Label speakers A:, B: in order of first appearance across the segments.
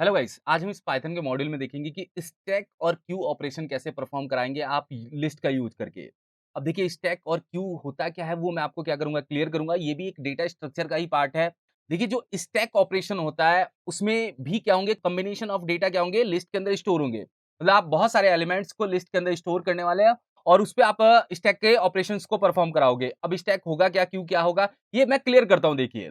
A: Hello guys, आज हम इस पाइथन के मॉड्यूल में देखेंगे कि स्टैक और क्यू ऑपरेशन कैसे परफॉर्म कराएंगे आप लिस्ट का यूज करके। अब देखिए स्टैक और क्यू होता क्या है वो मैं आपको क्या करूंगा क्लियर करूंगा। ये भी एक डेटा स्ट्रक्चर का ही पार्ट है। देखिए जो स्टैक ऑपरेशन होता है उसमें भी क्या होंगे, कॉम्बिनेशन ऑफ डेटा क्या होंगे, लिस्ट के अंदर स्टोर होंगे। मतलब आप बहुत सारे एलिमेंट्स को लिस्ट के अंदर स्टोर करने वाले हैं और उस पे आप स्टैक के ऑपरेशंस को परफॉर्म कराओगे। अब स्टैक होगा क्या, क्यू क्या होगा, ये मैं क्लियर करता हूं। देखिए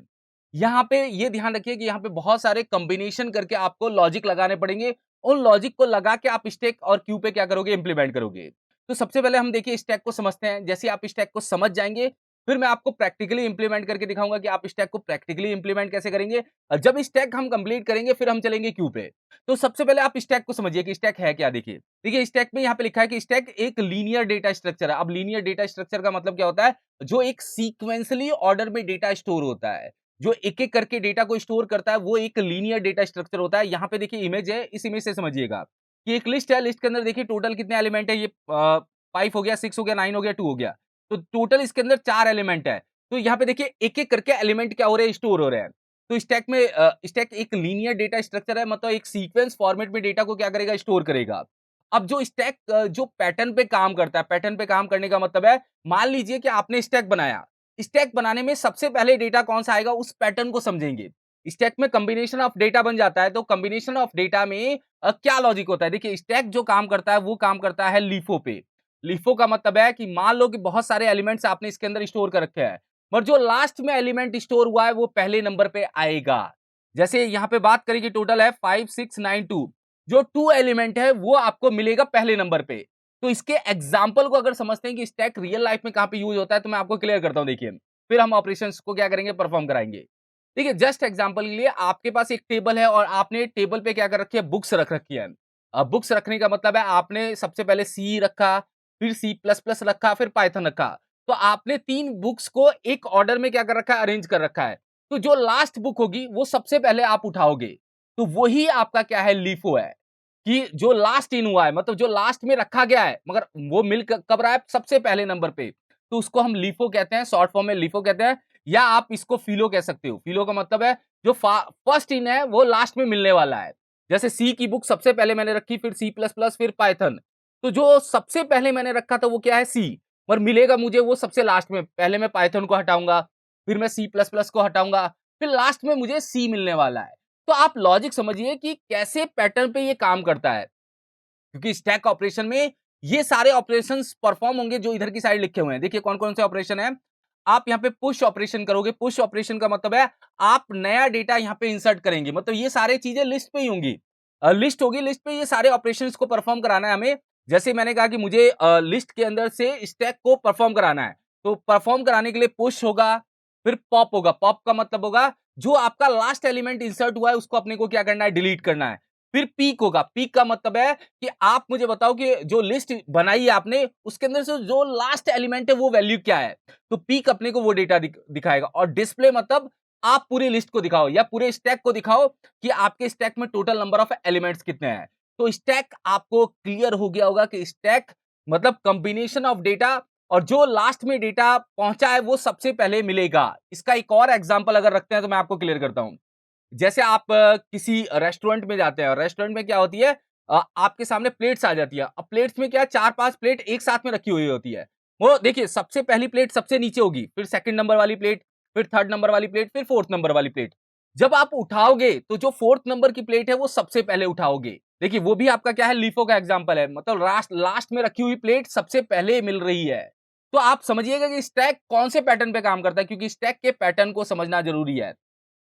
A: यहाँ पे ये ध्यान रखिए कि यहाँ पे बहुत सारे कॉम्बिनेशन करके आपको लॉजिक लगाने पड़ेंगे। उन लॉजिक को लगा के आप स्टैक और क्यू पे क्या करोगे, इंप्लीमेंट करोगे। तो सबसे पहले हम देखिए स्टैक को समझते हैं। जैसे आप स्टैक को समझ जाएंगे, फिर मैं आपको प्रैक्टिकली इंप्लीमेंट करके दिखाऊंगा कि आप स्टैक को प्रैक्टिकली इंप्लीमेंट कैसे करेंगे। और जब स्टैक हम कंप्लीट करेंगे फिर हम चलेंगे क्यू पे। तो सबसे पहले आप स्टैक को समझिए कि स्टैक है क्या। देखिए देखिए स्टैक में यहाँ पे लिखा है कि स्टैक एक लीनियर डेटा स्ट्रक्चर है। अब लीनियर डेटा स्ट्रक्चर का मतलब क्या होता है, जो एक सीक्वेंसली ऑर्डर में डेटा स्टोर होता है, जो एक-एक करके डेटा को स्टोर करता है, वो एक लीनियर डेटा स्ट्रक्चर होता है। यहाँ पे देखिए इमेज है, इस इमेज से समझिएगा कि एक लिस्ट है, लिस्ट के अंदर देखिए टोटल कितने एलिमेंट है। ये 5 हो गया, 6 हो गया, 9 हो गया, 2 हो गया। तो टोटल इसके अंदर 4 एलिमेंट है। तो यहाँ पे देखिए एक-एक करके एलिमेंट क्या हो रहे हैं, स्टोर हो रहे हैं। तो स्टैक में स्टैक एक लीनियर डेटा स्ट्रक्चर है, मतलब एक सीक्वेंस फॉर्मेट में डेटा को क्या करेगा, स्टोर करेगा। अब जो स्टैक जो पैटर्न पे काम करता है, पैटर्न पे काम करने का मतलब है, मान लीजिए कि आपने स्टैक बनाया। स्टैक बनाने में सबसे पहले डेटा कौन सा आएगा, उस पैटर्न को समझेंगे। स्टैक में कॉम्बिनेशन ऑफ डेटा बन जाता है, तो कॉम्बिनेशन ऑफ डेटा में क्या लॉजिक होता है। देखिए स्टैक जो काम करता है वो काम करता है लीफो पे। लीफो का मतलब है कि मान लो कि बहुत सारे एलिमेंट्स आपने इसके अंदर स्टोर कर रखे हैं, पर जो लास्ट में एलिमेंट स्टोर हुआ है वो पहले नंबर पे आएगा। जैसे यहाँ पे बात करें कि टोटल है 5692, जो 2 एलिमेंट है वो आपको मिलेगा पहले नंबर पे। तो इसके एग्जाम्पल को अगर समझते हैं कि स्टैक रियल लाइफ में कहां पे यूज होता है, तो मैं आपको क्लियर करता हूं। देखिए फिर हम ऑपरेशंस को क्या करेंगे, परफॉर्म कराएंगे। देखिए जस्ट एग्जांपल के लिए आपके पास एक टेबल है और आपने टेबल पे क्या कर रखी है, बुक्स रख रखी है। अब बुक्स रखने का मतलब है आपने सबसे पहले सी रखा, फिर सी प्लस प्लस रखा, फिर पाइथन रखा। तो आपने 3 बुक्स को एक ऑर्डर में क्या कर रखा है, अरेंज कर रखा है। तो जो लास्ट बुक होगी वो सबसे पहले आप उठाओगे। तो वही आपका क्या है, लीफो है। कि जो लास्ट इन हुआ है, मतलब जो लास्ट में रखा गया है, मगर वो मिल कब रहा है, सबसे पहले नंबर पे। तो उसको हम लीफो कहते हैं, शॉर्ट फॉर्म में लीफो कहते हैं। या आप इसको फिलो कह सकते हो। फिलो का मतलब है जो फर्स्ट इन है वो लास्ट में मिलने वाला है। जैसे सी की बुक सबसे पहले मैंने रखी, फिर सी प्लस प्लस, फिर पाइथन। तो जो सबसे पहले मैंने रखा था वो क्या है, सी। और मिलेगा मुझे वो सबसे लास्ट में। पहले मैं पाइथन को हटाऊंगा, फिर मैं सी प्लस प्लस को हटाऊंगा, फिर लास्ट में मुझे सी मिलने वाला है। तो आप लॉजिक समझिए कि कैसे पैटर्न पे ये काम करता है। क्योंकि स्टैक ऑपरेशन में ये सारे ऑपरेशंस परफॉर्म होंगे जो इधर की साइड लिखे हुए हैं। देखिए कौन-कौन से ऑपरेशन हैं। आप यहाँ पे पुश ऑपरेशन करोगे। पुश ऑपरेशन का मतलब है आप नया डेटा यहाँ पे इंसर्ट करेंगे। मतलब ये सारी चीजें लिस्ट पे ही होंगी। लिस्ट होगी, लिस्ट पे ये सारे ऑपरेशंस को परफॉर्म कराना है हमें। जैसे मैंने कहा कि मुझे लिस्ट के अंदर से स्टैक को परफॉर्म कराना है। तो परफॉर्म कराने के लिए पुश होगा, फिर पॉप होगा। पॉप का मतलब होगा जो आपका लास्ट एलिमेंट इंसर्ट हुआ है उसको अपने को क्या करना है, डिलीट करना है। फिर पीक होगा। पीक का मतलब है कि आप मुझे बताओ कि जो लिस्ट बनाई है आपने, उसके अंदर से जो लास्ट एलिमेंट है वो वैल्यू क्या है। तो पीक अपने को वो डेटा दिखाएगा। और डिस्प्ले मतलब आप पूरी लिस्ट को दिखाओ या पूरे स्टैक को दिखाओ कि आपके स्टैक में टोटल नंबर ऑफ एलिमेंट्स कितने हैं। तो स्टैक आपको क्लियर हो गया होगा कि स्टैक मतलब कंबिनेशन ऑफ डेटा, और जो लास्ट में डेटा पहुंचा है वो सबसे पहले मिलेगा। इसका एक और एग्जांपल अगर रखते हैं तो मैं आपको क्लियर करता हूं। जैसे आप किसी रेस्टोरेंट में जाते हैं और रेस्टोरेंट में क्या होती है, आपके सामने प्लेट्स आ जाती है। अब प्लेट्स में क्या है, 4-5 प्लेट एक साथ में रखी हुई होती है। वो देखिए सबसे पहली प्लेट सबसे नीचे होगी, फिर सेकंड नंबर वाली प्लेट, फिर थर्ड नंबर वाली प्लेट, फिर फोर्थ नंबर वाली प्लेट। जब आप उठाओगे तो जो फोर्थ नंबर की प्लेट है वो सबसे पहले उठाओगे। देखिए वो भी आपका क्या है, लीफो का एग्जांपल है। मतलब लास्ट लास्ट में रखी हुई प्लेट सबसे पहले मिल रही है। तो आप समझिएगा कि स्टैक कौन से पैटर्न पे काम करता है, क्योंकि स्टैक के पैटर्न को समझना जरूरी है।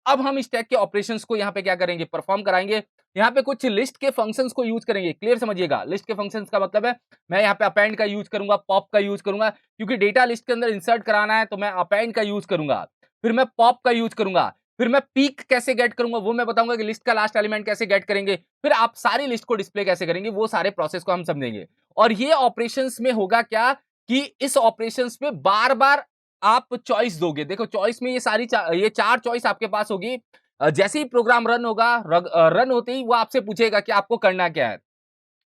A: अब हम स्टैक के ऑपरेशंस को यहाँ पे क्या करेंगे, परफॉर्म कराएंगे। यहाँ पे कुछ लिस्ट के फंक्शंस को यूज करेंगे। क्लियर समझिएगा, लिस्ट के फंक्शंस का मतलब है मैं यहाँ पे अपेंड का यूज करूंगा, पॉप का यूज करूंगा। क्योंकि डेटा लिस्ट के अंदर इंसर्ट कराना है तो मैं अपेंड का यूज करूंगा, फिर मैं पॉप का यूज करूंगा, फिर मैं पीक कैसे गेट करूंगा वो मैं बताऊंगा कि लिस्ट का लास्ट एलिमेंट कैसे गेट करेंगे, फिर आप सारी लिस्ट को डिस्प्ले कैसे करेंगे, वो सारे प्रोसेस को हम समझेंगे। और ये ऑपरेशंस में होगा क्या कि इस ऑपरेशंस में बार बार आप चॉइस दोगे। देखो चॉइस में ये 4 चॉइस आपके पास होगी। जैसे ही प्रोग्राम रन होगा, रन होते ही वो आपसे पूछेगा कि आपको करना क्या है।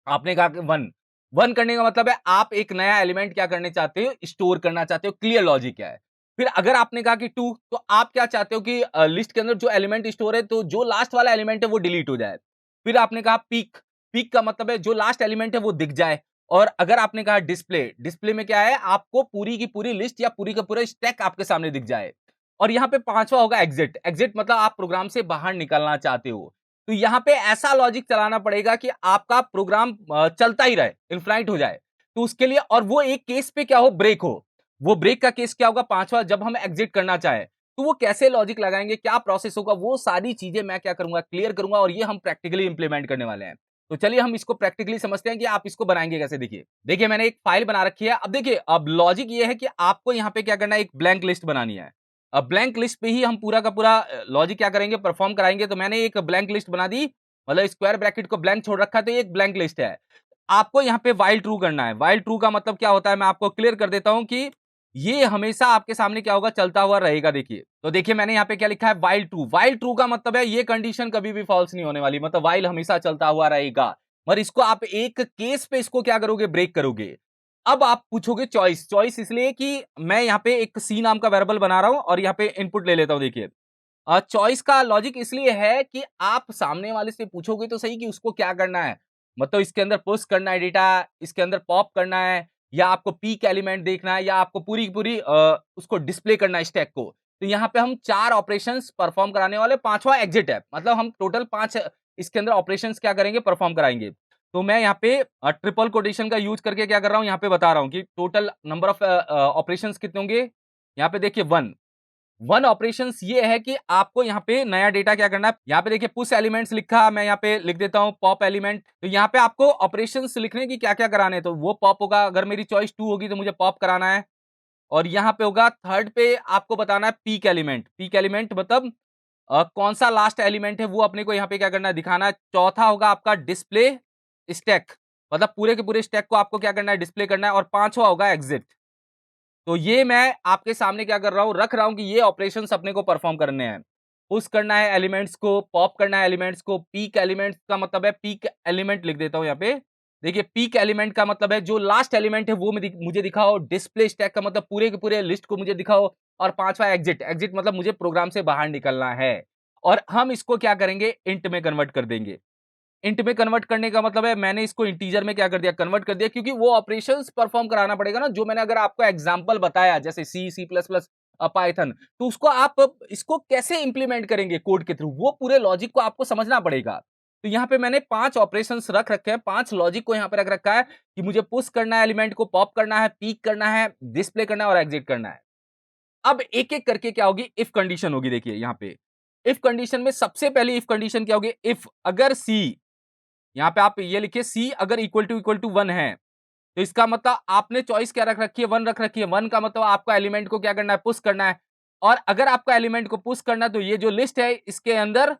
A: आपने कहा कि 1 1 करने का मतलब है आप एक नया एलिमेंट क्या करने चाहते हो, स्टोर करना चाहते हो। क्लियर लॉजिक क्या है। फिर अगर आपने कहा कि 2, तो आप क्या चाहते हो कि लिस्ट के अंदर जो एलिमेंट स्टोर है तो जो लास्ट वाला एलिमेंट है वो डिलीट हो जाए। फिर आपने कहा पीक, पीक का मतलब है जो लास्ट एलिमेंट है वो दिख जाए। और अगर आपने कहा डिस्प्ले, डिस्प्ले में क्या है, आपको पूरी की पूरी लिस्ट या पूरी का पूरा स्टैक आपके सामने दिख जाए। और यहाँ पे पांचवा होगा एग्जिट, एग्जिट मतलब आप प्रोग्राम से बाहर निकलना चाहते हो। तो यहाँ पे ऐसा लॉजिक चलाना पड़ेगा कि आपका प्रोग्राम चलता ही रहे, इनफाइनाइट हो जाए। तो उसके लिए, और वो एक केस पे क्या हो, ब्रेक हो। वो ब्रेक का केस क्या होगा, पांचवा, जब हम एग्जिट करना चाहे तो वो कैसे लॉजिक लगाएंगे, क्या प्रोसेस होगा, वो सारी चीजें मैं क्या करूंगा, क्लियर करूंगा। और ये हम प्रैक्टिकली इंप्लीमेंट करने वाले हैं। तो चलिए हम इसको प्रैक्टिकली समझते हैं कि आप इसको बनाएंगे कैसे। देखिए देखिए मैंने एक फाइल बना रखी है। अब देखिए, अब लॉजिक ये है कि आपको यहाँ पे क्या करना है, एक ब्लैंक लिस्ट बनानी है। अब ब्लैंक लिस्ट पे ही हम पूरा का पूरा लॉजिक क्या करेंगे, परफॉर्म कराएंगे। तो मैंने एक ब्लैंक लिस्ट बना दी, मतलब स्क्वायर ब्रैकेट को ब्लैंक छोड़ रखा है, तो ये एक ब्लैंक लिस्ट है। आपको यहाँ पे व्हाइल ट्रू करना है। व्हाइल ट्रू का मतलब क्या होता है, मैं आपको क्लियर कर देता हूं कि ये हमेशा आपके सामने क्या होगा, चलता हुआ रहेगा। देखिए, तो देखिए मैंने यहाँ पे क्या लिखा है, व्हाइल ट्रू। व्हाइल ट्रू का मतलब है ये कंडीशन कभी भी फॉल्स नहीं होने वाली, मतलब व्हाइल हमेशा चलता हुआ रहेगा। और इसको आप एक केस पे इसको क्या करोगे, ब्रेक करोगे। अब आप पूछोगे चॉइस, चॉइस इसलिए कि मैं यहाँ पे एक सी नाम का वेरिएबल बना रहा हूं और यहाँ पे इनपुट ले लेता हूं। देखिए, चॉइस का लॉजिक इसलिए है कि आप सामने वाले से पूछोगे तो सही कि उसको क्या करना है, मतलब इसके अंदर पुश करना है डेटा, इसके अंदर पॉप करना है, या आपको पीक एलिमेंट देखना है, या आपको पूरी की पूरी उसको डिस्प्ले करना है स्टैक को। तो यहाँ पे हम 4 ऑपरेशंस परफॉर्म कराने वाले, पांचवा एग्जिट है, मतलब हम टोटल 5 इसके अंदर ऑपरेशंस क्या करेंगे, परफॉर्म कराएंगे। तो मैं यहाँ पे ट्रिपल कोटेशन का यूज करके क्या कर रहा हूँ, यहाँ पे बता रहा हूँ कि टोटल नंबर ऑफ ऑपरेशंस कितने होंगे। यहाँ पे देखिए 1, वन ऑपरेशंस ये है कि आपको यहाँ पे नया डेटा क्या करना है। यहाँ पे देखिए पुश एलिमेंट्स लिखा, मैं यहाँ पे लिख देता हूँ पॉप एलिमेंट। तो यहाँ पे आपको ऑपरेशंस लिखने की क्या क्या कराने हैं, तो वो पॉप होगा। अगर मेरी चॉइस 2 होगी तो मुझे पॉप कराना है। और यहाँ पे होगा थर्ड पे आपको बताना है पीक एलिमेंट। पीक एलिमेंट मतलब कौन सा लास्ट एलिमेंट है वो अपने को यहाँ पे क्या करना है, दिखाना है। चौथा होगा आपका डिस्प्ले स्टैक, मतलब पूरे के पूरे स्टैक को आपको क्या करना है, डिस्प्ले करना है। और पांचवा होगा एग्जिट। तो ये मैं आपके सामने क्या कर रहा हूँ, रख रहा हूँ कि ये ऑपरेशंस अपने को परफॉर्म करने हैं। पुश करना है एलिमेंट्स को, पॉप करना है एलिमेंट्स को। पीक एलिमेंट्स का मतलब है, पीक एलिमेंट लिख देता हूँ यहाँ पे। देखिए पीक एलिमेंट का मतलब है जो लास्ट एलिमेंट है वो मुझे दिखाओ। डिस्प्ले स्टैक का मतलब पूरे के पूरे लिस्ट को मुझे दिखाओ। और पांचवा एग्जिट, एग्जिट मतलब मुझे प्रोग्राम से बाहर निकलना है। और हम इसको क्या करेंगे, इंट में कन्वर्ट कर देंगे। इंट में कन्वर्ट करने का मतलब है मैंने इसको इंटीजर में क्या कर दिया, कन्वर्ट कर दिया, क्योंकि वो ऑपरेशंस परफॉर्म कराना पड़ेगा ना जो मैंने अगर आपको एग्जांपल बताया, जैसे सी, सी प्लस प्लस, पाइथन। तो उसको आप इसको कैसे इंप्लीमेंट करेंगे कोड के थ्रू, वो पूरे लॉजिक को आपको समझना पड़ेगा। तो यहाँ पे मैंने 5 ऑपरेशंस रख रखे हैं, 5 लॉजिक को यहाँ पे रख रखा है कि मुझे पुश करना है एलिमेंट को, पॉप करना है, पीक करना है, डिस्प्ले करना है और एग्जिट करना है। अब एक एक करके क्या होगी, इफ कंडीशन होगी। देखिए यहाँ पे इफ कंडीशन में सबसे पहली इफ कंडीशन क्या होगी, इफ अगर सी, यहाँ पे आप ये लिखिए सी अगर इक्वल टू 1 है, तो इसका मतलब आपने चॉइस क्या रख रखी है, 1 रख रखी है। 1 का मतलब आपको एलिमेंट को क्या करना है, पुश करना है। और अगर आपको एलिमेंट को पुश करना है तो ये जो लिस्ट है इसके अंदर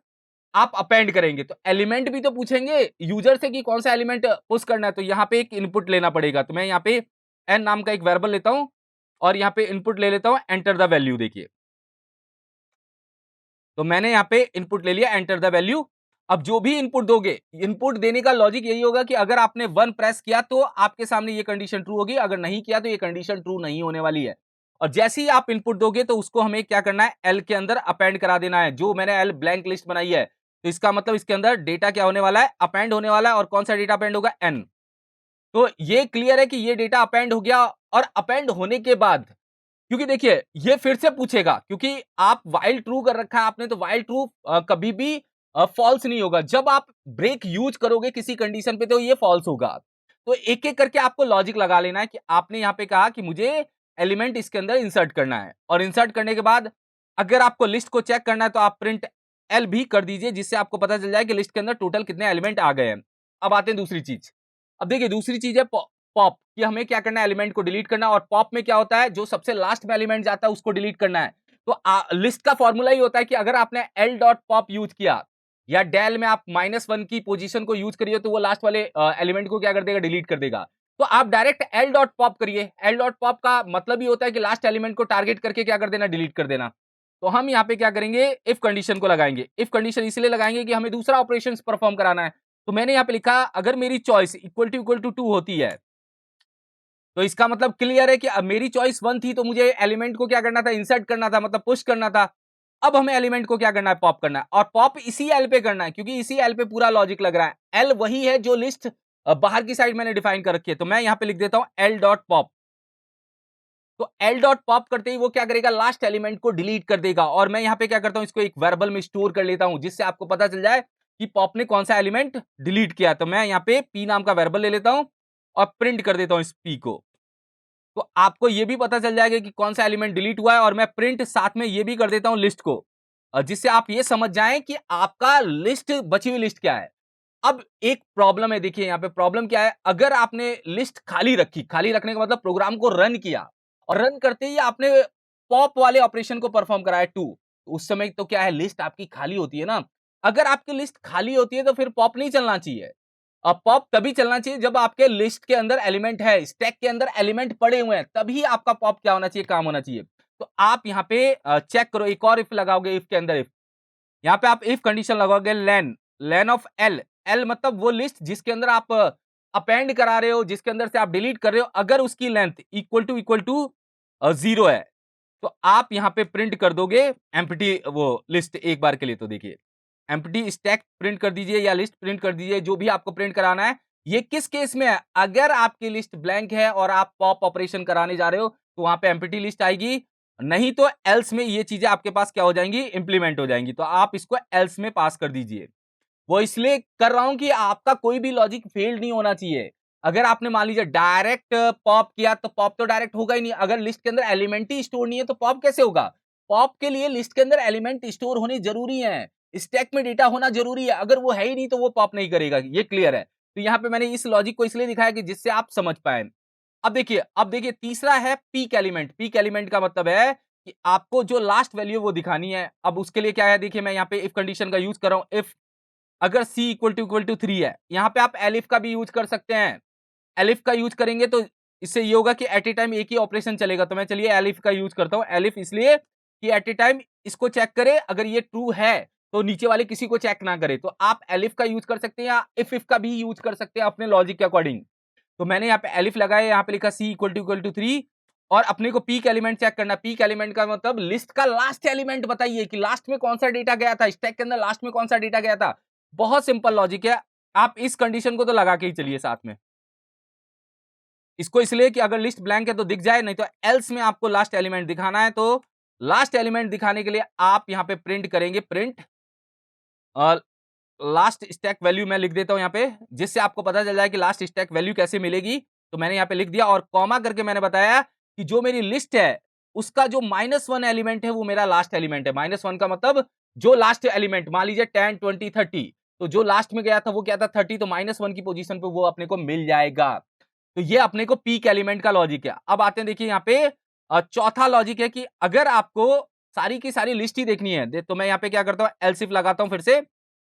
A: आप अपेंड करेंगे। तो एलिमेंट भी तो पूछेंगे यूजर से कि कौन सा एलिमेंट पुश करना है, तो यहाँ पे एक इनपुट लेना पड़ेगा। तो मैं यहाँ पे एन नाम का एक वेरिएबल लेता हूं और यहाँ पे इनपुट ले लेता हूं एंटर द वैल्यू। देखिए, तो मैंने यहाँ पे इनपुट ले लिया एंटर द वैल्यू। अब जो भी इनपुट दोगे, इनपुट देने का लॉजिक यही होगा कि अगर आपने 1 प्रेस किया तो आपके सामने ये कंडीशन ट्रू होगी, अगर नहीं किया तो ये कंडीशन ट्रू नहीं होने वाली है। और जैसे ही आप इनपुट दोगे तो उसको हमें क्या करना है, एल के अंदर अपेंड करा देना है। जो मैंने एल ब्लैंक लिस्ट बनाई है, तो इसका मतलब इसके अंदर डेटा क्या होने वाला है, अपेंड होने वाला है। और कौन सा डेटा अपेंड होगा, एन। तो ये क्लियर है कि ये डेटा अपेंड हो गया। और अपेंड होने के बाद, क्योंकि देखिए ये फिर से पूछेगा, क्योंकि आप व्हाइल ट्रू कर रखा है आपने, तो व्हाइल ट्रू कभी भी फॉल्स नहीं होगा। जब आप ब्रेक यूज करोगे किसी कंडीशन पे तो ये फॉल्स होगा। तो एक एक करके आपको लॉजिक लगा लेना है कि आपने यहाँ पे कहा कि मुझे एलिमेंट इसके अंदर इंसर्ट करना है, और इंसर्ट करने के बाद अगर आपको लिस्ट को चेक करना है तो आप प्रिंट एल भी कर दीजिए, जिससे आपको पता चल जाए कि लिस्ट के अंदर टोटल कितने एलिमेंट आ गए हैं। अब आते हैं दूसरी चीज। अब देखिए दूसरी चीज है पॉप, कि हमें क्या करना है, एलिमेंट को डिलीट करना है। और पॉप में क्या होता है, जो सबसे लास्ट में एलिमेंट जाता है उसको डिलीट करना है। तो लिस्ट का फॉर्मूला ही होता है कि अगर आपने एल डॉट पॉप यूज किया या डेल में आप -1 की पोजीशन को यूज करिए, तो वो लास्ट वाले एलिमेंट को क्या कर देगा, डिलीट कर देगा। तो आप डायरेक्ट एल डॉट पॉप करिए। एल डॉट पॉप का मतलब ही होता है कि लास्ट एलिमेंट को टारगेट करके क्या कर देना, डिलीट कर देना। तो हम यहाँ पे क्या करेंगे, इफ कंडीशन को लगाएंगे। इफ कंडीशन इसलिए लगाएंगे कि हमें दूसरा ऑपरेशन परफॉर्म कराना है। तो मैंने यहाँ पे लिखा अगर मेरी चॉइस इक्वल टू 2 होती है, तो इसका मतलब क्लियर है कि अब मेरी चॉइस 1 थी तो मुझे एलिमेंट को क्या करना था, इंसर्ट करना था, मतलब पुश करना था। अब हमें एलिमेंट को क्या करना है, पॉप करना है, और पॉप इसी एल पे करना है, क्योंकि इसी एल पे पूरा लॉजिक लग रहा है। एल वही है जो लिस्ट बाहर की साइड मैंने डिफाइन कर रखी है, तो मैं यहां पे लिख देता हूं एल डॉट पॉप। तो एल डॉट पॉप करते ही वो क्या करेगा, लास्ट एलिमेंट को डिलीट कर देगा, और मैं यहां पे क्या करता हूं, इसको एक वेरिएबल में स्टोर कर लेता हूं, जिससे आपको पता चल जाए कि पॉप ने कौन सा एलिमेंट डिलीट किया। तो मैं यहां पे पी नाम का वेरिएबल ले लेता हूं और प्रिंट कर देता हूं इस पी को। तो आपको ये भी पता चल जाएगा कि कौन सा एलिमेंट डिलीट हुआ है, और मैं प्रिंट साथ में ये भी कर देता हूं लिस्ट को, जिससे आप ये समझ जाएं कि आपका लिस्ट, बची हुई लिस्ट क्या है। अब एक प्रॉब्लम है, देखिए यहाँ पे प्रॉब्लम क्या है, अगर आपने लिस्ट खाली रखी, खाली रखने का मतलब प्रोग्राम को रन किया, और रन करते ही आपने पॉप वाले ऑपरेशन को परफॉर्म कराया टू, उस समय तो क्या है, लिस्ट आपकी खाली होती है ना। अगर आपकी लिस्ट खाली होती है तो फिर पॉप नहीं चलना चाहिए। अब पॉप तभी चलना चाहिए जब आपके लिस्ट के अंदर एलिमेंट है, स्टैक के अंदर एलिमेंट पड़े हुए हैं, तभी आपका पॉप क्या होना चाहिए, काम होना चाहिए। तो आप यहाँ पे चेक करो, एक और इफ लगाओगे, इफ के अंदर इफ, यहाँ पे आप इफ कंडीशन लगाओगे, लेन लेन ऑफ एल, एल मतलब वो लिस्ट जिसके अंदर आप अपेंड करा रहे हो, जिसके अंदर से आप डिलीट कर रहे हो, अगर उसकी लेंथ इक्वल टू 0 है, तो आप यहाँ पे प्रिंट कर दोगे एम्प्टी वो लिस्ट एक बार के लिए। तो देखिए एम्प्टी स्टैक प्रिंट कर दीजिए या लिस्ट प्रिंट कर दीजिए, जो भी आपको प्रिंट कराना है। ये किस केस में है, अगर आपकी लिस्ट ब्लैंक है और आप पॉप ऑपरेशन कराने जा रहे हो, तो वहां पे एम्प्टी लिस्ट आएगी, नहीं तो एल्स में ये चीजें आपके पास क्या हो जाएंगी, इंप्लीमेंट हो जाएंगी। तो आप इसको एल्स में पास कर दीजिए। वो इसलिए कर रहा हूं कि आपका कोई भी लॉजिक फेल नहीं होना चाहिए। अगर आपने मान लीजिए डायरेक्ट पॉप किया, तो पॉप तो डायरेक्ट होगा ही नहीं। अगर लिस्ट के अंदर एलिमेंट ही स्टोर नहीं है तो पॉप कैसे होगा। पॉप के लिए लिस्ट के अंदर एलिमेंट स्टोर होने जरूरी है, स्टैक में डेटा होना जरूरी है। अगर वो है ही नहीं तो वो पॉप नहीं करेगा, ये क्लियर है। तो यहाँ पे मैंने इस लॉजिक को इसलिए दिखाया कि जिससे आप समझ पाए। अब देखिए तीसरा है पीक एलिमेंट। पीक एलिमेंट का मतलब है कि आपको जो लास्ट वैल्यू वो दिखानी है। अब उसके लिए क्या है, देखिए मैं यहाँ पे इफ कंडीशन का यूज कर रहा हूं। इफ अगर c इक्वल टू 3 है, यहां पे आप एलिफ का भी यूज कर सकते हैं। एलिफ का यूज करेंगे तो इससे ये होगा कि एट ए टाइम एक ही ऑपरेशन चलेगा। तो मैं चलिए एलिफ का यूज करता हूं। एलिफ इसलिए कि एट ए टाइम इसको चेक करे, अगर ये ट्रू है तो नीचे वाले किसी को चेक ना करे। तो आप एलिफ का यूज कर सकते हैं या इफ का भी यूज कर सकते हैं अपने लॉजिक के अकॉर्डिंग। तो मैंने यहाँ पे एलिफ लगाया, यहाँ पे लिखा c इक्वल टू 3, और अपने को पीक एलिमेंट चेक करना। पीक एलिमेंट का मतलब लिस्ट का लास्ट एलिमेंट बताइए कि लास्ट में कौन सा डेटा गया था, स्टैक के अंदर लास्ट में कौन सा डेटा गया था। बहुत सिंपल लॉजिक है। आप इस कंडीशन को तो लगा के ही चलिए साथ में। इसको इसलिए कि अगर लिस्ट ब्लैंक है तो दिख जाए, नहीं तो एल्स में आपको लास्ट एलिमेंट दिखाना है। तो लास्ट एलिमेंट दिखाने के लिए आप यहां पे प्रिंट करेंगे, प्रिंट लास्ट स्टैक वैल्यू मैं लिख देता हूं यहां पे, जिससे आपको पता चल जाए कि लास्ट स्टैक वैल्यू कैसे मिलेगी। तो मैंने यहां पे लिख दिया, और कॉमा करके मैंने बताया कि जो मेरी लिस्ट है उसका जो -1 एलिमेंट है वो मेरा लास्ट एलिमेंट है। -1 का मतलब जो लास्ट एलिमेंट, मान लीजिए 10 20 30, तो जो लास्ट में गया था वो क्या था, 30, तो -1 की पोजीशन पे वो अपने को मिल जाएगा। तो ये अपने को पीक एलिमेंट का लॉजिक है। अब आते हैं, देखिए यहाँ पे चौथा लॉजिक है कि अगर आपको सारी की सारी लिस्ट ही देखनी है, तो मैं यहाँ पे क्या करता हूँ, एल्सिफ लगाता हूँ फिर से,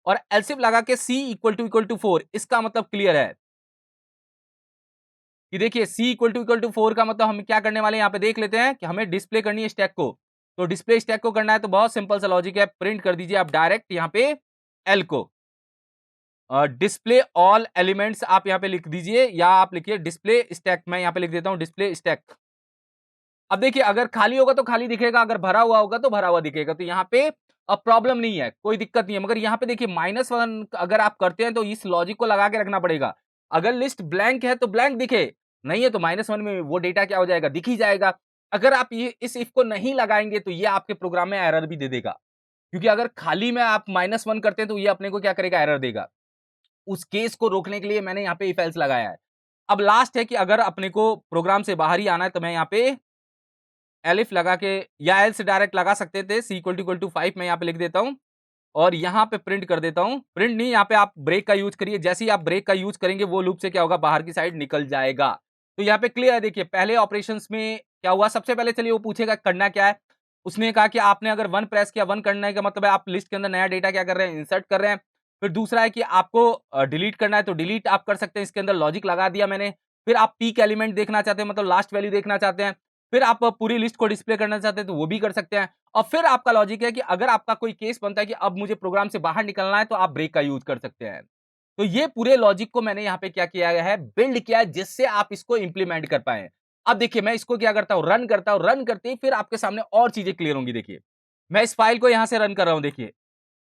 A: और एल्सिफ लगा के c इक्वल टू 4। इसका मतलब क्लियर है कि देखिए c इक्वल टू 4 का मतलब हम क्या करने वाले हैं, यहाँ पे देख लेते हैं कि हमें डिस्प्ले करनी है स्टैक को। तो डिस्प्ले स्टैक को करना है तो बहुत सिंपल सा लॉजिक है, प्रिंट कर दीजिए आप डायरेक्ट यहाँ पे एल को, डिस्प्ले ऑल एलिमेंट्स आप यहाँ पे लिख दीजिए, या आप लिखिए डिस्प्ले स्टैक। मैं यहाँ पे लिख देता हूँ डिस्प्ले स्टैक। अब देखिए अगर खाली होगा तो खाली दिखेगा, अगर भरा हुआ होगा तो भरा हुआ दिखेगा। तो यहाँ पे अब प्रॉब्लम नहीं है, कोई दिक्कत नहीं है। मगर यहाँ पे देखिए -1 अगर आप करते हैं तो इस लॉजिक को लगा के रखना पड़ेगा। अगर लिस्ट ब्लैंक है तो ब्लैंक दिखे, नहीं है तो -1 में वो डेटा क्या हो जाएगा, दिख ही जाएगा। अगर आप ये इस इफ को नहीं लगाएंगे तो ये आपके प्रोग्राम में एरर भी दे देगा, क्योंकि अगर खाली में आप -1 करते हैं तो ये अपने को क्या करेगा, एरर देगा। उस केस को रोकने के लिए मैंने यहाँ पे इफ एल्स लगाया है। अब लास्ट है कि अगर अपने को प्रोग्राम से बाहर ही आना है, तो मैं यहाँ पे एलिफ लगा के, या एल्स डायरेक्ट लगा सकते थे, c इक्वल टू 5 मैं यहाँ पे लिख देता हूँ, और यहाँ पे प्रिंट कर देता हूँ। प्रिंट नहीं, यहाँ पे आप ब्रेक का यूज करिए। जैसे ही आप ब्रेक का यूज करेंगे वो लूप से क्या होगा, बाहर की साइड निकल जाएगा। तो यहाँ पे क्लियर है। देखिए पहले ऑपरेशंस में क्या हुआ, सबसे पहले चलिए वो पूछेगा करना क्या है। उसने कहा कि आपने अगर 1 प्रेस किया, 1 करने का मतलब है आप लिस्ट के अंदर नया डेटा क्या कर रहे हैं, इंसर्ट कर रहे हैं। फिर दूसरा है कि आपको डिलीट करना है, तो डिलीट आप कर सकते हैं, इसके अंदर लॉजिक लगा दिया मैंने। फिर आप पीक एलिमेंट देखना चाहते हैं, मतलब लास्ट वैल्यू देखना चाहते हैं। फिर आप पूरी लिस्ट को डिस्प्ले करना चाहते हैं तो वो भी कर सकते हैं। और फिर आपका लॉजिक है कि अगर आपका कोई केस बनता है कि अब मुझे प्रोग्राम से बाहर निकलना है, तो आप ब्रेक का यूज कर सकते हैं। तो ये पूरे लॉजिक को मैंने यहाँ पे क्या किया गया है, बिल्ड किया है, जिससे आप इसको इंप्लीमेंट कर पाए। अब देखिए मैं इसको क्या करता हूँ, रन करता हूँ। रन करते ही फिर आपके सामने और चीजें क्लियर होंगी। देखिए मैं इस फाइल को यहां से रन कर रहा हूं, देखिए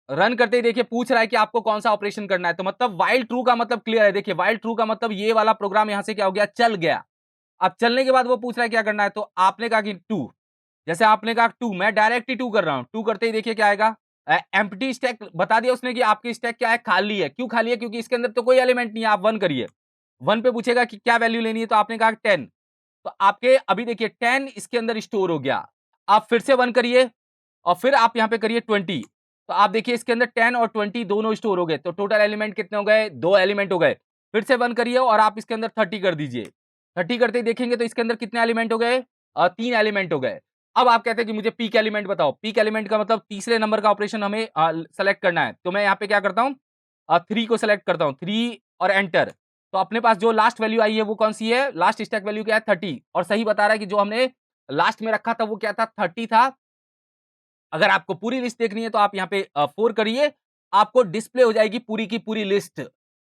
A: रन करते ही देखिए पूछ रहा है कि आपको कौन सा ऑपरेशन करना है, तो मतलब व्हाइल ट्रू का मतलब क्लियर है। देखिए व्हाइल ट्रू का मतलब ये वाला प्रोग्राम यहां से क्या हो गया, चल गया। अब चलने के बाद वो पूछ रहा है क्या करना है, तो आपने कहा कि टू, जैसे आपने कहा टू, मैं डायरेक्ट ही टू कर रहा हूं। टू करते ही देखिए क्या आएगा, एम्प्टी स्टैक बता दिया उसने कि आपकी स्टैक क्या है, खाली है। क्यों खाली है, क्योंकि इसके अंदर तो कोई एलिमेंट नहीं है। आप वन करिए, वन पे पूछेगा कि क्या वैल्यू लेनी है, तो आपने कहा 10, तो आपके अभी देखिए 10 इसके अंदर स्टोर हो गया। आप फिर से वन करिए और फिर आप यहां पे करिए 20, तो आप देखिए इसके अंदर 10 और 20 दोनों स्टोर हो गए। तो टोटल एलिमेंट कितने हो गए, दो एलिमेंट हो गए। फिर से वन करिए और आप इसके अंदर 30 कर दीजिए। 30 करते ही देखेंगे तो इसके अंदर कितने एलिमेंट हो गए, तीन एलिमेंट हो गए। अब आप कहते हैं कि मुझे पीक एलिमेंट बताओ। पीक एलिमेंट का मतलब तीसरे नंबर का ऑपरेशन हमें सेलेक्ट करना है। तो मैं यहाँ पे क्या करता हूँ, 3 को सेलेक्ट करता हूँ, 3 और एंटर। तो अपने पास जो लास्ट वैल्यू आई है वो कौन सी है, लास्ट स्टैक वैल्यू क्या है, 30। और सही बता रहा है कि जो हमने लास्ट में रखा था वो क्या था, 30 था। अगर आपको पूरी लिस्ट देखनी है तो आप यहाँ पे 4 करिए, आपको डिस्प्ले हो जाएगी पूरी की पूरी लिस्ट।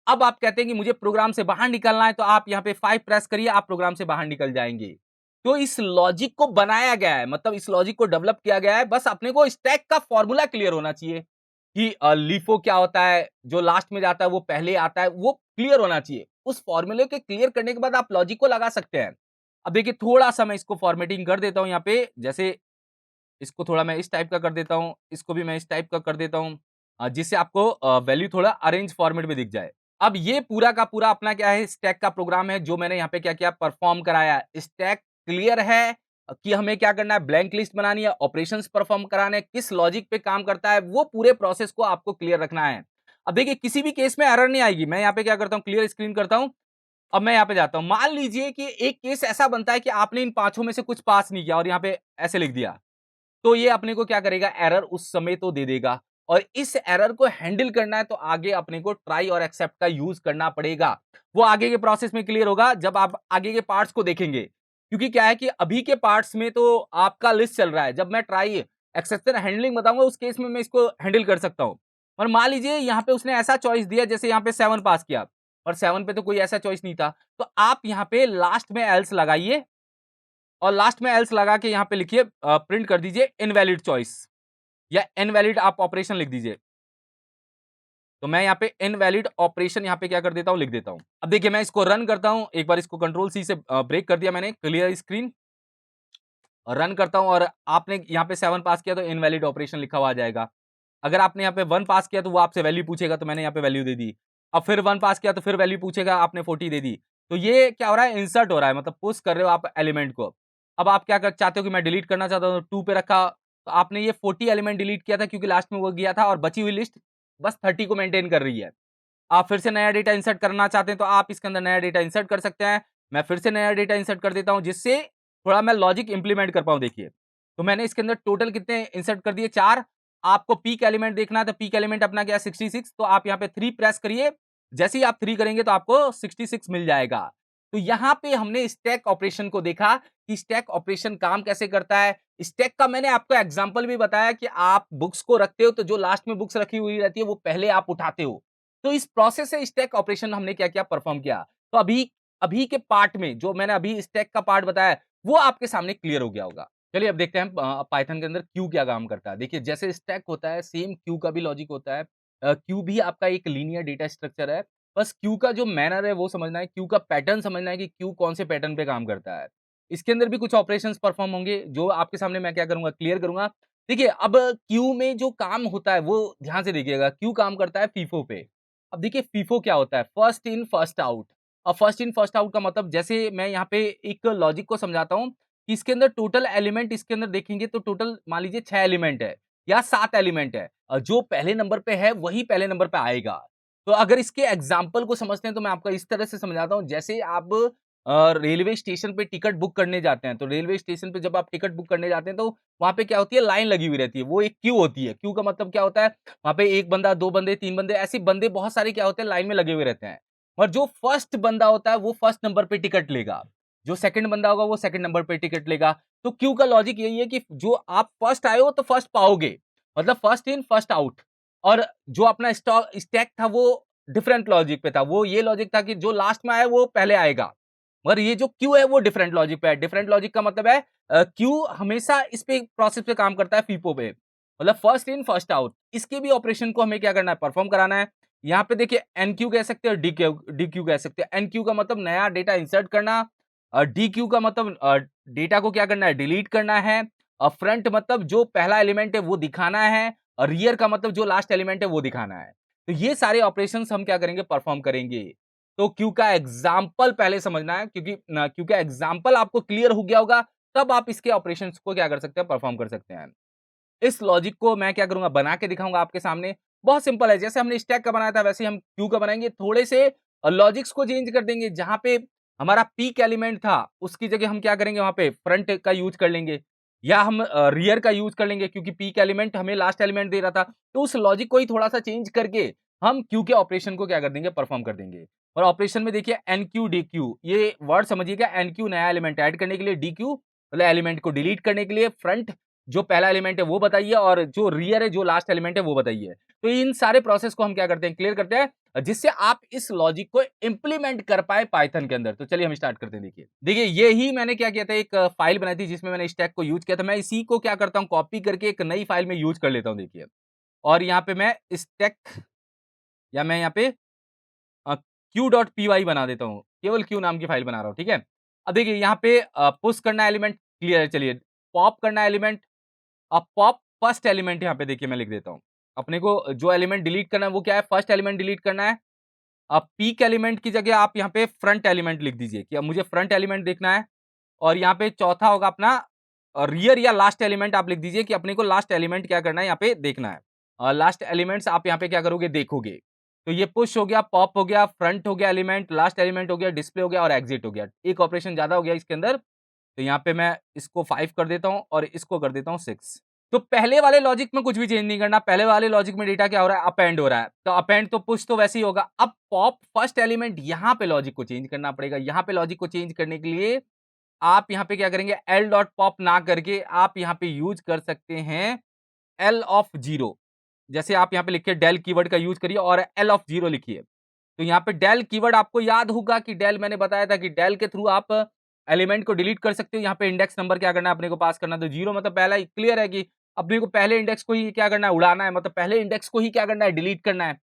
A: अब आप कहते हैं कि मुझे प्रोग्राम से बाहर निकलना है, तो आप यहाँ पे 5 प्रेस करिए, आप प्रोग्राम से बाहर निकल जाएंगे। तो इस लॉजिक को बनाया गया है, मतलब इस लॉजिक को डेवलप किया गया है, बस अपने को स्टैक का फॉर्मूला क्लियर होना चाहिए कि लीफो क्या होता है, जो लास्ट में जाता है वो पहले आता है, वो क्लियर होना चाहिए। उस फॉर्मूले के क्लियर करने के बाद आप लॉजिक को लगा सकते हैं। अब देखिए थोड़ा सा मैं इसको फॉर्मेटिंग कर देता हूं यहाँ पे, जैसे इसको थोड़ा मैं इस टाइप का कर देता हूँ, इसको भी मैं इस टाइप का कर देता हूँ, जिससे आपको वैल्यू थोड़ा अरेंज फॉर्मेट में दिख जाए। अब ये पूरा का पूरा अपना क्या है, स्टैक का प्रोग्राम है, जो मैंने यहाँ पे क्या किया, परफॉर्म कराया। स्टैक क्लियर है कि हमें क्या करना है, ब्लैंक लिस्ट बनानी है, ऑपरेशंस परफॉर्म कराने हैं, किस लॉजिक पे काम करता है, वो पूरे प्रोसेस को आपको क्लियर रखना है। अब देखिए किसी भी केस में एरर नहीं आएगी। मैं यहाँ पे क्या करता हूँ, क्लियर स्क्रीन करता हूँ। अब मैं यहाँ पे जाता हूँ, मान लीजिए कि एक केस ऐसा बनता है कि आपने इन पांचों में से कुछ पास नहीं किया और यहाँ पे ऐसे लिख दिया, तो ये अपने को क्या करेगा, एरर उस समय तो दे देगा। और इस एरर को हैंडल करना है तो आगे अपने को ट्राई और एक्सेप्ट का यूज करना पड़ेगा। वो आगे के प्रोसेस में क्लियर होगा जब आप आगे के पार्ट्स को देखेंगे। क्योंकि क्या है कि अभी के पार्ट्स में तो आपका लिस्ट चल रहा है, जब मैं ट्राई एक्सेप्शन हैंडलिंग बताऊंगा उस केस में मैं इसको हैंडल कर सकता हूं। और मान लीजिए यहाँ पे उसने ऐसा चॉइस दिया, जैसे यहाँ पे 7 पास किया और 7 पे तो कोई ऐसा चॉइस नहीं था, तो आप यहाँ पे लास्ट में एल्स लगाइए और लास्ट में एल्स लगा के यहां पे लिखिए, प्रिंट कर दीजिए इनवैलिड चॉइस या इनवैलिड आप ऑपरेशन लिख दीजिए। तो मैं यहाँ पे इनवैलिड ऑपरेशन यहाँ पे क्या कर देता हूं, लिख देता हूं। अब देखिए मैं इसको रन करता हूं, एक बार इसको कंट्रोल सी से ब्रेक कर दिया मैंने, क्लियर स्क्रीन, और रन करता हूं और आपने यहाँ पे 7 पास किया तो इनवैलिड ऑपरेशन लिखा हुआ आ जाएगा। अगर आपने यहाँ पे 1 पास किया तो वो आपसे वैल्यू पूछेगा, तो मैंने यहाँ पे वैल्यू दे दी। अब फिर 1 पास किया तो फिर वैल्यू पूछेगा, आपने 40 दे दी। तो ये क्या हो रहा है, इंसर्ट हो रहा है, मतलब पुश कर रहे हो आप एलिमेंट को। अब आप क्या कर चाहते हो कि मैं डिलीट करना चाहता हूं, 2 पे रखा, तो आपने ये 40 एलिमेंट डिलीट किया था क्योंकि लास्ट में वो गया था, और बची हुई लिस्ट बस 30 को मेंटेन कर रही है। आप फिर से नया डेटा इंसर्ट करना चाहते हैं तो आप इसके अंदर नया डेटा इंसर्ट कर सकते हैं। मैं फिर से नया डेटा इंसर्ट कर देता हूं, जिससे थोड़ा मैं लॉजिक इंप्लीमेंट कर पाऊं। देखिए तो मैंने इसके अंदर टोटल कितने इंसर्ट कर दिए, 4। आपको पीक एलिमेंट देखना है तो पीक एलिमेंट अपना क्या है, 66। तो आप यहाँ पे 3 प्रेस करिए, जैसे ही आप 3 करेंगे तो आपको 66 मिल जाएगा। तो यहाँ पे हमने स्टैक ऑपरेशन को देखा कि स्टैक ऑपरेशन काम कैसे करता है। स्टैक का मैंने आपको एग्जांपल भी बताया कि आप बुक्स को रखते हो तो जो लास्ट में बुक्स रखी हुई रहती है वो पहले आप उठाते हो। तो इस प्रोसेस से स्टैक ऑपरेशन हमने क्या किया, परफॉर्म किया। तो अभी अभी के पार्ट में जो मैंने अभी स्टैक का पार्ट बताया वो आपके सामने क्लियर हो गया होगा। चलिए अब देखते हैं पाइथन के अंदर क्यू क्या काम करता है। देखिए जैसे स्टैक होता है, सेम क्यू का भी लॉजिक होता है। क्यू भी आपका एक लीनियर डेटा स्ट्रक्चर है। बस क्यू का जो मैनर है वो समझना है, क्यू का पैटर्न समझना है कि क्यू कौन से पैटर्न पे काम करता है। इसके अंदर भी कुछ ऑपरेशंस परफॉर्म होंगे जो आपके सामने मैं क्या करूंगा, क्लियर करूंगा। देखिए अब क्यू में जो काम होता है वो ध्यान से देखिएगा। क्यू काम करता है फीफो पे। अब देखिए फीफो क्या होता है, फर्स्ट इन फर्स्ट आउट। अब फर्स्ट इन फर्स्ट आउट का मतलब, जैसे मैं यहाँ पे एक लॉजिक को समझाता हूँ कि इसके अंदर टोटल एलिमेंट इसके अंदर देखेंगे तो टोटल मान लीजिए 6 एलिमेंट है या 7 एलिमेंट है, जो पहले नंबर पे है वही पहले नंबर पे आएगा। तो अगर इसके एग्जाम्पल को समझते हैं तो मैं आपको इस तरह से समझाता हूँ, जैसे आप रेलवे स्टेशन पे टिकट बुक करने जाते हैं, तो रेलवे स्टेशन पे जब आप टिकट बुक करने जाते हैं तो वहां पे क्या होती है, लाइन लगी हुई रहती है, वो एक क्यू होती है। क्यू का मतलब क्या होता है, वहां पे एक बंदा, दो बंदे, तीन बंदे, ऐसे बंदे बहुत सारे क्या होते हैं, लाइन में लगे हुए रहते हैं। और जो फर्स्ट बंदा होता है वो फर्स्ट नंबर पे टिकट लेगा, जो सेकंड बंदा होगा वो सेकंड नंबर पे टिकट लेगा। तो क्यू का लॉजिक यही है कि जो आप फर्स्ट आए हो तो फर्स्ट पाओगे, मतलब फर्स्ट इन फर्स्ट आउट। और जो अपना स्टॉक स्टैक था वो डिफरेंट लॉजिक पे था, वो ये लॉजिक था कि जो लास्ट में आया वो पहले आएगा। मगर ये जो क्यू है वो डिफरेंट लॉजिक पे है। डिफरेंट लॉजिक का मतलब है क्यू हमेशा इस पे प्रोसेस पे काम करता है, फीफो पे। मतलब फर्स्ट इन फर्स्ट आउट, इसके भी ऑपरेशन को हमें क्या करना है, परफॉर्म कराना है। यहाँ पे देखिए एनक्यू कह सकते हैं और डीक्यू कह सकते हैं। एनक्यू का मतलब नया डेटा इंसर्ट करना, डीक्यू का मतलब डेटा को क्या करना है, डिलीट करना है। फ्रंट मतलब जो पहला एलिमेंट है वो दिखाना है, और रियर का मतलब जो लास्ट एलिमेंट है वो दिखाना है। तो ये सारे ऑपरेशंस हम क्या करेंगे, परफॉर्म करेंगे। तो क्यू का एग्जाम्पल पहले समझना है, क्योंकि क्यू का एग्जाम्पल आपको क्लियर हो गया होगा, तब आप इसके ऑपरेशंस को क्या कर सकते हैं, परफॉर्म कर सकते हैं। इस लॉजिक को मैं क्या करूंगा, बना के दिखाऊंगा आपके सामने। बहुत सिंपल है, जैसे हमने स्टैक का बनाया था वैसे ही हम क्यू का बनाएंगे। थोड़े से लॉजिक्स को चेंज कर देंगे। जहां पे हमारा पीक एलिमेंट था उसकी जगह हम क्या करेंगे, वहां पे फ्रंट का यूज कर लेंगे, या हम रियर का यूज कर लेंगे, क्योंकि पीक एलिमेंट हमें लास्ट एलिमेंट दे रहा था। तो उस लॉजिक को ही थोड़ा सा चेंज करके हम क्यू के ऑपरेशन को क्या कर देंगे, परफॉर्म कर देंगे। और ऑपरेशन में देखिए एनक्यू डीक्यू, ये वर्ड समझिएगा। एनक्यू नया एलिमेंट ऐड करने के लिए, डीक्यू मतलब एलिमेंट को डिलीट करने के लिए, फ्रंट जो पहला एलिमेंट है वो बताइए, और जो रियर है, जो लास्ट एलिमेंट है वो बताइए। तो इन सारे प्रोसेस को हम क्या करते हैं, क्लियर करते हैं, जिससे आप इस लॉजिक को इंप्लीमेंट कर पाए पाइथन के अंदर। तो चलिए हम स्टार्ट करते हैं। देखिए देखिए ये ही मैंने क्या किया था, एक फाइल बनाई थी जिसमें मैंने स्टैक को यूज किया था। मैं इसी को क्या करता हूं, कॉपी करके एक नई फाइल में यूज कर लेता हूं। देखिए, और यहाँ पे मैं स्टैक, या मैं यहाँ पे क्यू डॉट पी वाई बना देता हूँ, केवल क्यू नाम की फाइल बना रहा हूँ। ठीक है, अब देखिए यहाँ पे पुश करना एलिमेंट क्लियर है। चलिए पॉप करना एलिमेंट। अब पॉप फर्स्ट एलिमेंट यहाँ पे देखिए मैं लिख देता हूँ। अपने को जो एलिमेंट डिलीट करना है वो क्या है, फर्स्ट एलिमेंट डिलीट करना है। अब पीक एलिमेंट की जगह आप यहाँ पे फ्रंट एलिमेंट लिख दीजिए कि अब मुझे फ्रंट एलिमेंट देखना है। और यहाँ पे चौथा होगा अपना रियर या लास्ट एलिमेंट, आप लिख दीजिए कि अपने को लास्ट एलिमेंट क्या करना है, यहाँ पे देखना है। लास्ट एलिमेंट्स आप यहाँ पे क्या करोगे, देखोगे। तो ये पुश हो गया, पॉप हो गया, फ्रंट हो गया एलिमेंट, लास्ट एलिमेंट हो गया, डिस्प्ले हो गया और एग्जिट हो गया। एक ऑपरेशन ज्यादा हो गया इसके अंदर। तो यहाँ पे मैं इसको 5 कर देता हूँ और इसको कर देता हूँ 6। तो पहले वाले लॉजिक में कुछ भी चेंज नहीं करना। पहले वाले लॉजिक में डेटा क्या हो रहा है, अपेंड हो रहा है। तो अपेंड तो पुश तो वैसे ही होगा। अब पॉप फर्स्ट एलिमेंट, यहाँ पे लॉजिक को चेंज करना पड़ेगा। यहाँ पे लॉजिक को चेंज करने के लिए आप यहाँ पे क्या करेंगे, एल डॉट पॉप ना करके आप यहाँ पे यूज कर सकते हैं एल ऑफ जीरो। जैसे आप यहाँ पे लिखिए डेल कीवर्ड का यूज करिए और एल ऑफ जीरो लिखिए। तो यहाँ पे डेल कीवर्ड आपको याद होगा कि डेल मैंने बताया था कि डेल के थ्रू आप एलिमेंट को डिलीट कर सकते हो। यहाँ पे इंडेक्स नंबर क्या करना है, अपने को पास करना है। तो जीरो मतलब पहला ही क्लियर है कि अपने को पहले इंडेक्स को ही क्या करना है, उड़ाना है। मतलब पहले इंडेक्स को ही क्या करना है, डिलीट करना है।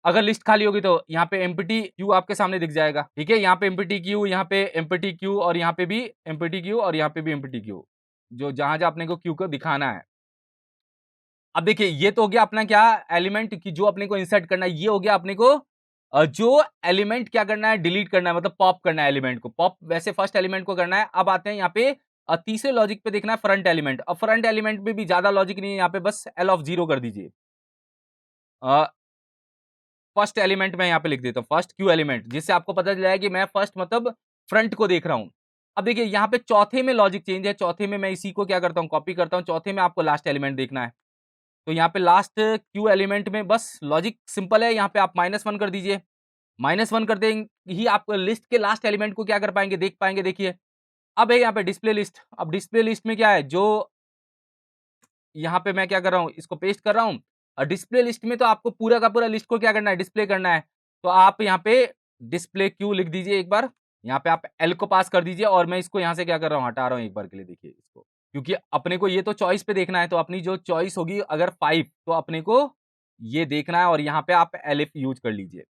A: अगर लिस्ट खाली होगी तो यहाँ पे एम्प्टी क्यू आपके सामने दिख जाएगा। ठीक है, यहाँ पे एम्प्टी क्यू, यहाँ पे एम्प्टी क्यू, और यहाँ पे भी एम्प्टी क्यू, और यहाँ पे भी एम्प्टी क्यू, जो जहां जहां अपने को क्यू को दिखाना है। अब देखिए ये तो हो गया अपना क्या, एलिमेंट की जो अपने को इंसर्ट करना है। ये हो गया अपने को जो एलिमेंट क्या करना है, डिलीट करना है, मतलब पॉप करना है एलिमेंट को। पॉप वैसे फर्स्ट एलिमेंट को करना है। अब आते हैं यहाँ पे तीसरे लॉजिक पे, देखना है फ्रंट एलिमेंट। अब फ्रंट एलिमेंट में भी ज्यादा लॉजिक नहीं है, यहाँ पे बस एल ऑफ जीरो कर दीजिए। फर्स्ट एलिमेंट मैं यहाँ पे लिख देता हूँ, फर्स्ट क्यू एलिमेंट, जिससे आपको पता चल जाए कि मैं फर्स्ट मतलब फ्रंट को देख रहा हूँ। अब देखिए यहाँ पे चौथे में लॉजिक चेंज है। चौथे में मैं इसी को क्या करता हूँ, कॉपी करता हूँ। चौथे में आपको लास्ट एलिमेंट देखना है। तो यहाँ पे लास्ट क्यू एलिमेंट में बस लॉजिक सिंपल है। यहाँ पे आप -1 कर दीजिए। -1 कर देंगे ही आप लिस्ट के लास्ट एलिमेंट को क्या कर पाएंगे, देख पाएंगे। देखिए अब है यहाँ पे डिस्प्ले लिस्ट। अब डिस्प्ले लिस्ट में क्या है, जो यहाँ पे मैं क्या कर रहा हूँ, इसको पेस्ट कर रहा हूँ। और डिस्प्ले लिस्ट में तो आपको पूरा का पूरा लिस्ट को क्या करना है, डिस्प्ले करना है। तो आप यहाँ पे डिस्प्ले क्यू लिख दीजिए एक बार। यहाँ पे आप एल को पास कर दीजिए, और मैं इसको यहाँ से क्या कर रहा हूँ, हटा रहा हूँ एक बार के लिए। देखिए इसको, क्योंकि अपने को ये तो चॉइस पे देखना है। तो अपनी जो चॉइस होगी अगर 5, तो अपने को ये देखना है, और यहाँ पे आप एलिफ यूज कर लीजिए।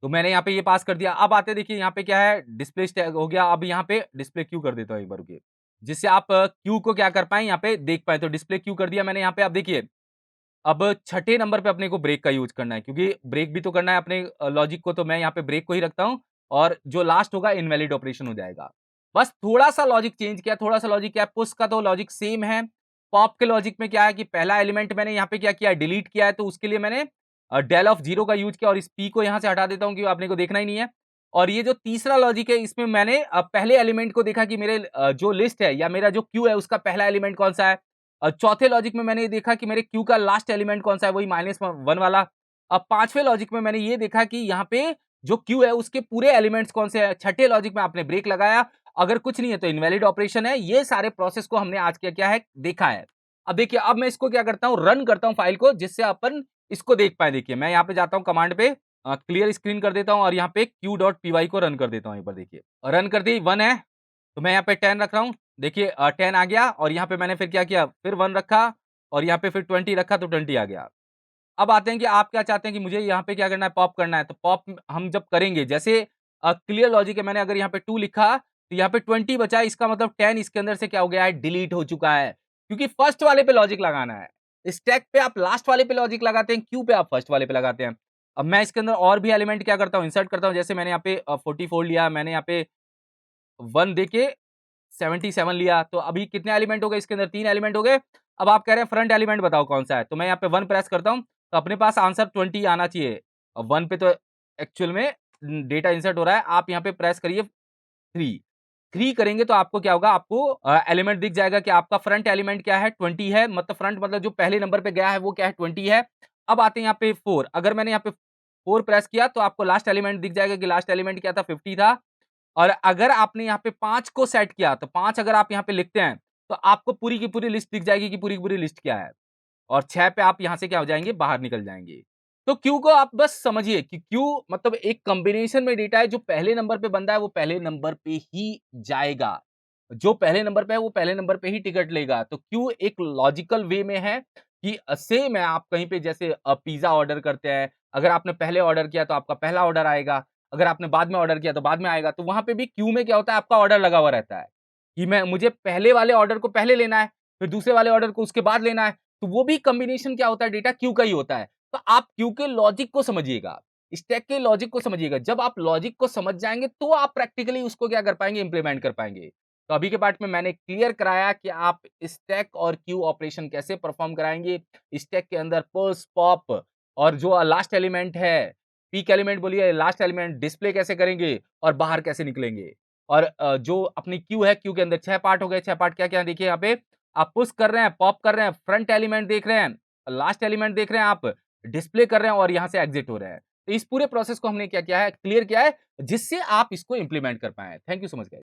A: तो मैंने यहाँ पे ये पास कर दिया। अब आते देखिए यहाँ पे क्या है, डिस्प्ले स्टैक हो गया। अब यहाँ पे डिस्प्ले क्यू कर देता हूँ एक बार, रुकिए, जिससे आप क्यू को क्या कर पाए, यहाँ पे देख पाए। तो डिस्प्ले क्यू कर दिया मैंने यहाँ पे। आप देखिए अब छठे नंबर पे अपने को ब्रेक का यूज करना है, क्योंकि ब्रेक भी तो करना है अपने लॉजिक को। तो मैं यहाँ पे ब्रेक को ही रखता हूँ, और जो लास्ट होगा इनवैलिड ऑपरेशन हो जाएगा। बस थोड़ा सा लॉजिक चेंज किया, थोड़ा सा लॉजिक क्या है, पुश का तो लॉजिक सेम है। पॉप के लॉजिक में क्या है कि पहला एलिमेंट मैंने यहाँ पे क्या किया, डिलीट किया है। तो उसके लिए मैंने डेल ऑफ जीरो का यूज किया, और इस पी को यहाँ से हटा देता हूँ, क्योंकि आपने को देखना ही नहीं है। और ये जो तीसरा लॉजिक है, इसमें मैंने पहले एलिमेंट को देखा कि मेरे जो लिस्ट है या मेरा जो क्यू है उसका पहला एलिमेंट कौन सा है। चौथे लॉजिक में मैंने ये देखा कि मेरे क्यू का लास्ट एलिमेंट कौन सा है, वही -1 वाला। अब पांचवें लॉजिक में मैंने ये देखा कि यहाँ पे जो क्यू है उसके पूरे एलिमेंट्स कौन से हैं। छठे लॉजिक में आपने ब्रेक लगाया, अगर कुछ नहीं है तो इनवैलिड ऑपरेशन है। ये सारे प्रोसेस को हमने आज क्या है, देखा है। अब देखिए अब मैं इसको क्या करता हूँ, रन करता हूँ फाइल को, जिससे अपन इसको देख पाए। देखिए मैं यहाँ पे जाता हूँ कमांड पे, क्लियर स्क्रीन कर देता हूँ, और यहाँ पे q.py को रन कर देता हूँ एक बार। देखिए रन कर दी, 1 है। तो मैं यहाँ पे 10 रख रहा हूँ। देखिए 10 आ गया, और यहाँ पे मैंने फिर क्या किया, फिर 1 रखा, और यहाँ पे फिर 20 रखा तो 20 आ गया। अब आते हैं कि आप क्या चाहते हैं कि मुझे यहाँ पे क्या करना है, पॉप करना है। तो पॉप हम जब करेंगे, जैसे क्लियर लॉजिक है, मैंने अगर यहाँ पे 2 लिखा तो यहाँ पे 20 बचा, इसका मतलब 10 इसके अंदर से क्या हो गया है, डिलीट हो चुका है। क्योंकि फर्स्ट वाले पे लॉजिक लगाना है। स्टैक पे आप लास्ट वाले पे लॉजिक लगाते हैं, क्यू पे आप फर्स्ट वाले पे लगाते हैं। अब मैं इसके अंदर और भी एलिमेंट क्या करता हूँ, इंसर्ट करता हूँ। जैसे मैंने यहाँ पे 44 लिया, मैंने यहाँ पे 1 देके 77 लिया, तो अभी कितने एलिमेंट हो गए इसके अंदर, 3 एलिमेंट हो गए। अब आप कह रहे हैं फ्रंट एलिमेंट बताओ कौन सा है, तो मैं यहाँ पे 1 प्रेस करता हूँ, तो अपने पास आंसर 20 आना चाहिए। अब 1 पे तो एक्चुअल में डेटा इंसर्ट हो रहा है, आप यहाँ पे प्रेस करिए 3। 3 करेंगे तो आपको क्या होगा, आपको एलिमेंट दिख जाएगा कि आपका फ्रंट एलिमेंट क्या है, 20 है। मतलब फ्रंट मतलब जो पहले नंबर पे गया है वो क्या है, 20 है। अब आते हैं यहाँ पे 4, अगर मैंने यहाँ पे 4 प्रेस किया तो आपको लास्ट एलिमेंट दिख जाएगा कि लास्ट एलिमेंट क्या था, 50 था। और अगर आपने यहाँ पे 5 को सेट किया, तो 5 अगर आप यहाँ पे लिखते हैं, तो आपको पूरी की पूरी लिस्ट दिख जाएगी कि पूरी की पूरी लिस्ट क्या है। और 6 पे आप यहाँ से क्या हो जाएँगे, बाहर निकल जाएँगे। तो क्यू को आप बस समझिए कि क्यू मतलब एक कॉम्बिनेशन में डेटा है, जो पहले नंबर पे बंदा है वो पहले नंबर पे ही जाएगा। जो पहले नंबर पे है वो पहले नंबर पे ही टिकट लेगा। तो क्यू एक लॉजिकल वे में है कि सेम है, आप कहीं पे जैसे पिज़्ज़ा ऑर्डर करते हैं, अगर आपने पहले ऑर्डर किया तो आपका पहला ऑर्डर आएगा, अगर आपने बाद में ऑर्डर किया तो बाद में आएगा। तो वहाँ पे भी क्यू में क्या होता है, आपका ऑर्डर लगा हुआ रहता है, कि मुझे पहले वाले ऑर्डर को पहले लेना है, फिर दूसरे वाले ऑर्डर को उसके बाद लेना है। तो वो भी कॉम्बिनेशन क्या होता है, डेटा क्यू का ही होता है। तो आप क्यू के लॉजिक को समझिएगा, स्टैक के लॉजिक को समझिएगा। जब आप लॉजिक को समझ जाएँगे तो आप प्रैक्टिकली उसको क्या कर पाएँगे, इंप्लीमेंट कर पाएँगे। तो अभी के पार्ट में मैंने क्लियर कराया कि आप स्टैक और क्यू ऑपरेशन कैसे परफॉर्म कराएँगे। स्टैक के अंदर पुश, पॉप और जो लास्ट एलिमेंट है, पीक एलिमेंट बोलिए, लास्ट एलिमेंट डिस्प्ले कैसे करेंगे और बाहर कैसे निकलेंगे। और जो अपनी क्यू है, क्यू के अंदर 6 पार्ट हो गए। 6 पार्ट क्या-क्या है देखिए यहाँ पे, आप पुश कर रहे हैं, पॉप कर रहे हैं, फ्रंट एलिमेंट देख रहे हैं, लास्ट एलिमेंट देख रहे हैं, आप डिस्प्ले कर रहे हैं और यहाँ से एग्ज़िट हो रहे हैं। तो इस पूरे प्रोसेस को हमने क्या किया है, क्लियर किया है, जिससे आप इसको इम्प्लीमेंट कर पाएँ। Thank you so much guys.